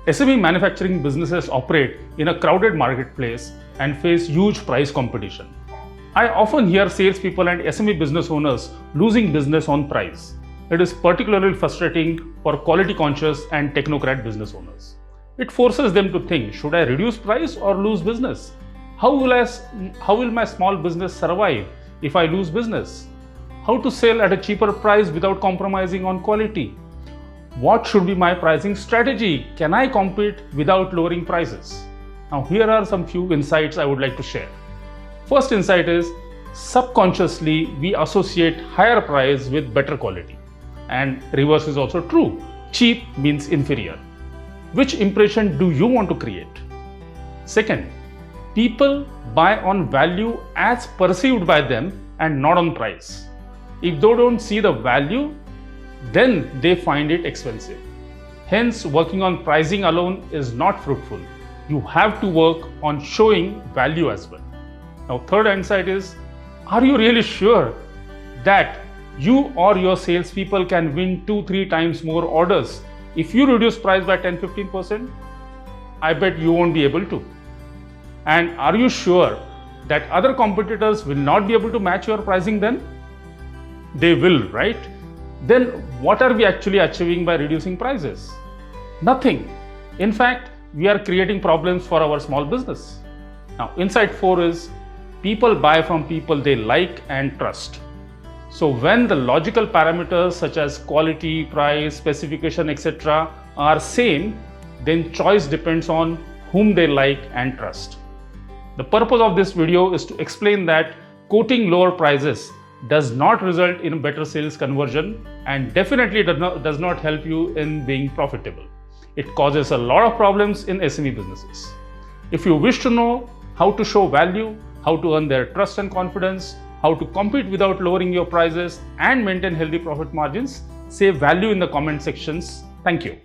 SME manufacturing businesses operate in a crowded marketplace and face huge price competition. I often hear salespeople and SME business owners losing business on price. It is particularly frustrating for quality conscious and technocrat business owners. It forces them to think, should I reduce price or lose business? How will my small business survive if I lose business? How to sell at a cheaper price without compromising on quality? What should be my pricing strategy? Can I compete without lowering prices? Now, here are some few insights I would like to share. First insight is, subconsciously we associate higher price with better quality. And reverse is also true. Cheap means inferior. Which impression do you want to create? Second, people buy on value as perceived by them and not on price. If they don't see the value, then they find it expensive. Hence, working on pricing alone is not fruitful. You have to work on showing value as well. Now, third insight is, are you really sure that you or your salespeople can win 2-3 times more orders? If you reduce price by 10-15%, I bet you won't be able to. And are you sure that other competitors will not be able to match your pricing then? They will, right? Then what are we actually achieving by reducing prices? Nothing. In fact, we are creating problems for our small business. Now, insight 4 is, people buy from people they like and trust. So when the logical parameters such as quality, price, specification, etc. are same, then choice depends on whom they like and trust. The purpose of this video is to explain that quoting lower prices does not result in better sales conversion and definitely does not help you in being profitable. It causes a lot of problems in SME businesses. If you wish to know how to show value, how to earn their trust and confidence, how to compete without lowering your prices and maintain healthy profit margins, say value in the comment sections. Thank you.